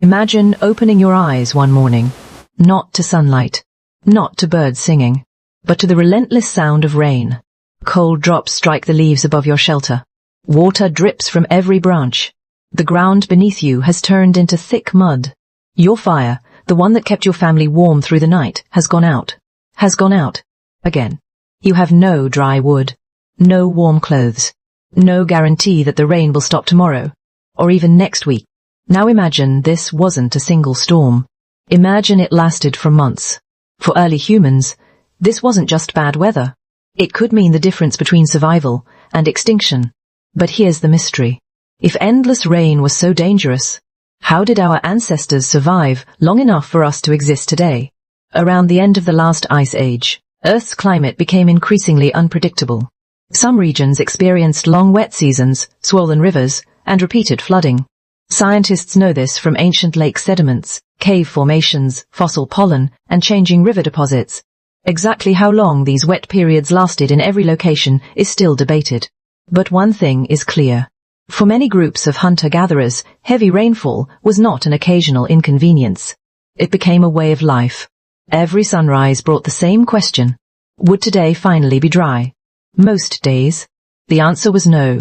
Imagine opening your eyes one morning, not to sunlight, not to birds singing, but to the relentless sound of rain. Cold drops strike the leaves above your shelter. Water drips from every branch. The ground beneath you has turned into thick mud. Your fire, the one that kept your family warm through the night, has gone out. Again. You have no dry wood, no warm clothes, no guarantee that the rain will stop tomorrow, or even next week. Now imagine this wasn't a single storm. Imagine it lasted for months. For early humans, this wasn't just bad weather. It could mean the difference between survival and extinction. But here's the mystery. If endless rain was so dangerous, how did our ancestors survive long enough for us to exist today? Around the end of the last ice age, Earth's climate became increasingly unpredictable. Some regions experienced long wet seasons, swollen rivers, and repeated flooding. Scientists know this from ancient lake sediments, cave formations, fossil pollen, and changing river deposits. Exactly how long these wet periods lasted in every location is still debated. But one thing is clear. For many groups of hunter-gatherers, heavy rainfall was not an occasional inconvenience. It became a way of life. Every sunrise brought the same question. Would today finally be dry? Most days, the answer was no.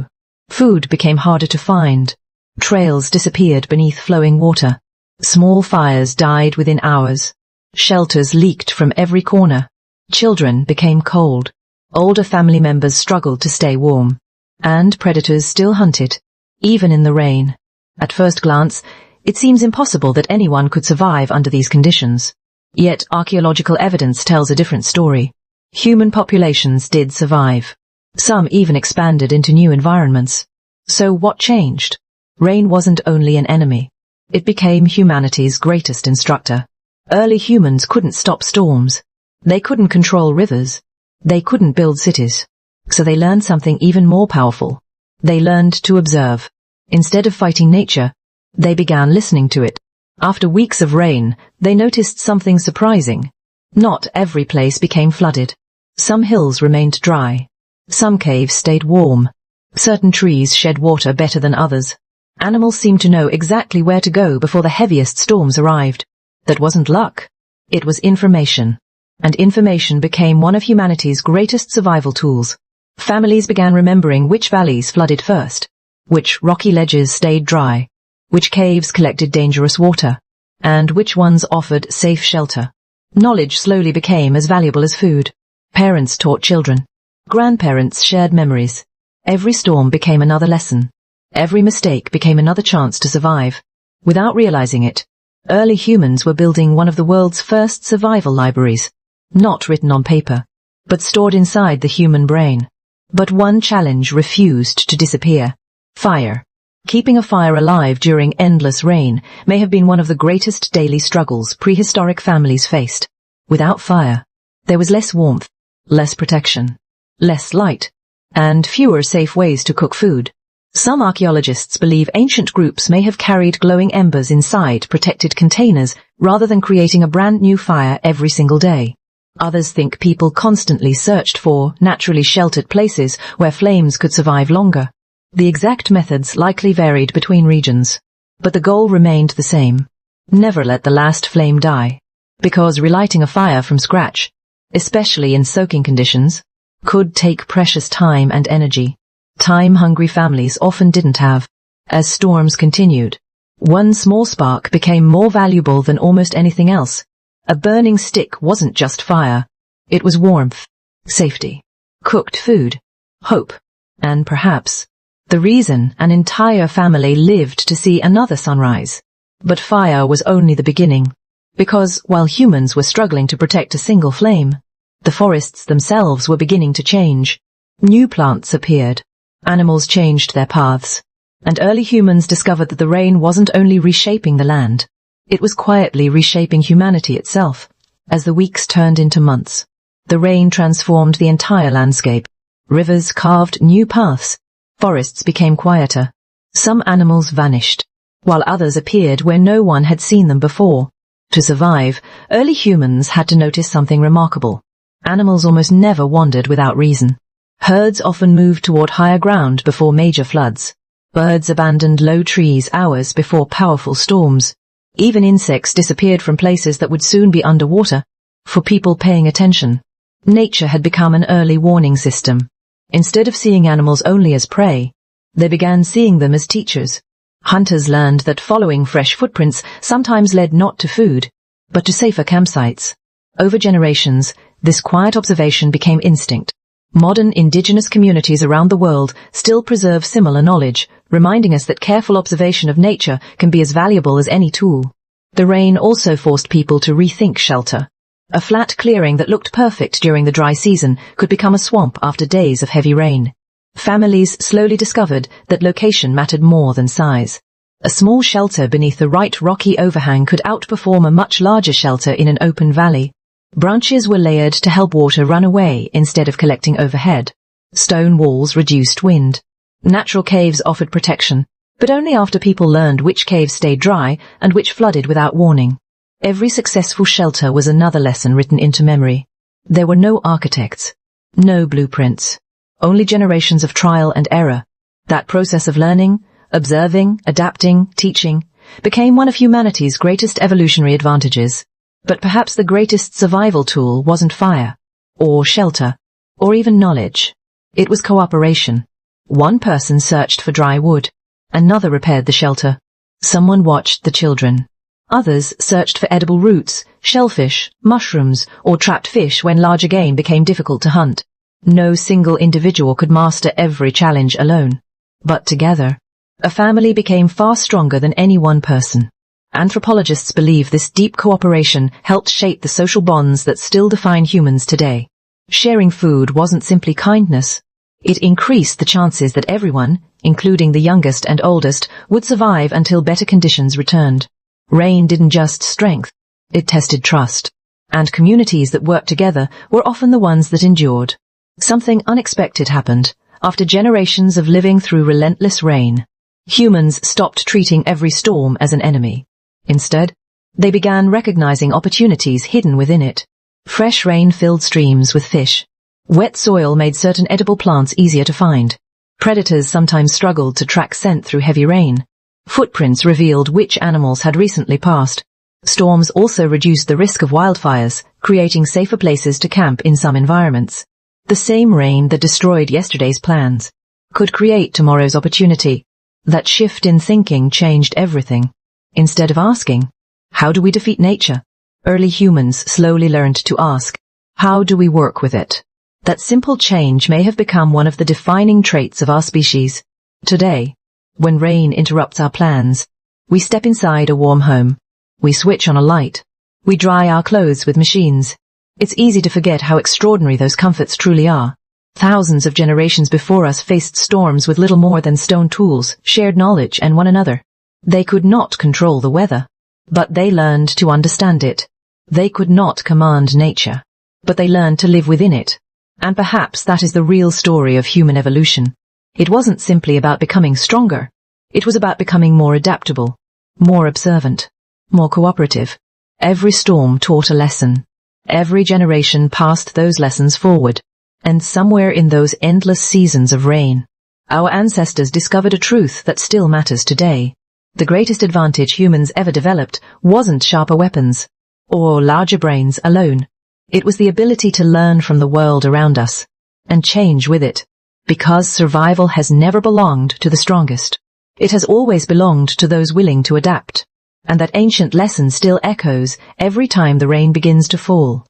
Food became harder to find. Trails disappeared beneath flowing water. Small fires died within hours. Shelters leaked from every corner. Children became cold. Older family members struggled to stay warm. And predators still hunted, even in the rain. At first glance, it seems impossible that anyone could survive under these conditions. Yet archaeological evidence tells a different story. Human populations did survive. Some even expanded into new environments. So what changed? Rain wasn't only an enemy. It became humanity's greatest instructor. Early humans couldn't stop storms. They couldn't control rivers. They couldn't build cities. So they learned something even more powerful. They learned to observe. Instead of fighting nature, they began listening to it. After weeks of rain, they noticed something surprising. Not every place became flooded. Some hills remained dry. Some caves stayed warm. Certain trees shed water better than others. Animals seemed to know exactly where to go before the heaviest storms arrived. That wasn't luck. It was information. And information became one of humanity's greatest survival tools. Families began remembering which valleys flooded first, which rocky ledges stayed dry, which caves collected dangerous water, and which ones offered safe shelter. Knowledge slowly became as valuable as food. Parents taught children. Grandparents shared memories. Every storm became another lesson. Every mistake became another chance to survive. Without realizing it, early humans were building one of the world's first survival libraries, not written on paper, but stored inside the human brain. But one challenge refused to disappear. Fire. Keeping a fire alive during endless rain may have been one of the greatest daily struggles prehistoric families faced. Without fire, there was less warmth, less protection, less light, and fewer safe ways to cook food. Some archaeologists believe ancient groups may have carried glowing embers inside protected containers rather than creating a brand new fire every single day. Others think people constantly searched for naturally sheltered places where flames could survive longer. The exact methods likely varied between regions, but the goal remained the same. Never let the last flame die, because relighting a fire from scratch, especially in soaking conditions, could take precious time and energy. Time-hungry families often didn't have. As storms continued, one small spark became more valuable than almost anything else. A burning stick wasn't just fire. It was warmth, safety, cooked food, hope, and perhaps the reason an entire family lived to see another sunrise. But fire was only the beginning, because while humans were struggling to protect a single flame, the forests themselves were beginning to change. New plants appeared. Animals changed their paths, and early humans discovered that the rain wasn't only reshaping the land, it was quietly reshaping humanity itself. As the weeks turned into months, the rain transformed the entire landscape. Rivers carved new paths, forests became quieter, some animals vanished, while others appeared where no one had seen them before. To survive, early humans had to notice something remarkable. Animals almost never wandered without reason. Herds often moved toward higher ground before major floods. Birds abandoned low trees hours before powerful storms. Even insects disappeared from places that would soon be underwater. For people paying attention, nature had become an early warning system. Instead of seeing animals only as prey, they began seeing them as teachers. Hunters learned that following fresh footprints sometimes led not to food, but to safer campsites. Over generations, this quiet observation became instinct. Modern indigenous communities around the world still preserve similar knowledge, reminding us that careful observation of nature can be as valuable as any tool. The rain also forced people to rethink shelter. A flat clearing that looked perfect during the dry season could become a swamp after days of heavy rain. Families slowly discovered that location mattered more than size. A small shelter beneath the right rocky overhang could outperform a much larger shelter in an open valley. Branches were layered to help water run away instead of collecting overhead. Stone walls reduced wind. Natural caves offered protection, but only after people learned which caves stayed dry and which flooded without warning. Every successful shelter was another lesson written into memory. There were no architects, no blueprints, only generations of trial and error. That process of learning, observing, adapting, teaching, became one of humanity's greatest evolutionary advantages. But perhaps the greatest survival tool wasn't fire, or shelter, or even knowledge. It was cooperation. One person searched for dry wood. Another repaired the shelter. Someone watched the children. Others searched for edible roots, shellfish, mushrooms, or trapped fish when larger game became difficult to hunt. No single individual could master every challenge alone. But together, a family became far stronger than any one person. Anthropologists believe this deep cooperation helped shape the social bonds that still define humans today. Sharing food wasn't simply kindness. It increased the chances that everyone, including the youngest and oldest, would survive until better conditions returned. Rain didn't just strengthen, it tested trust. And communities that worked together were often the ones that endured. Something unexpected happened. After generations of living through relentless rain, humans stopped treating every storm as an enemy. Instead, they began recognizing opportunities hidden within it. Fresh rain filled streams with fish. Wet soil made certain edible plants easier to find. Predators sometimes struggled to track scent through heavy rain. Footprints revealed which animals had recently passed. Storms also reduced the risk of wildfires, creating safer places to camp in some environments. The same rain that destroyed yesterday's plans could create tomorrow's opportunity. That shift in thinking changed everything. Instead of asking, how do we defeat nature? Early humans slowly learned to ask, how do we work with it? That simple change may have become one of the defining traits of our species. Today, when rain interrupts our plans, we step inside a warm home. We switch on a light. We dry our clothes with machines. It's easy to forget how extraordinary those comforts truly are. Thousands of generations before us faced storms with little more than stone tools, shared knowledge, and one another. They could not control the weather, but they learned to understand it. They could not command nature, but they learned to live within it. And perhaps that is the real story of human evolution. It wasn't simply about becoming stronger. It was about becoming more adaptable, more observant, more cooperative. Every storm taught a lesson. Every generation passed those lessons forward. And somewhere in those endless seasons of rain, our ancestors discovered a truth that still matters today. The greatest advantage humans ever developed wasn't sharper weapons or larger brains alone. It was the ability to learn from the world around us and change with it. Because survival has never belonged to the strongest. It has always belonged to those willing to adapt. And that ancient lesson still echoes every time the rain begins to fall.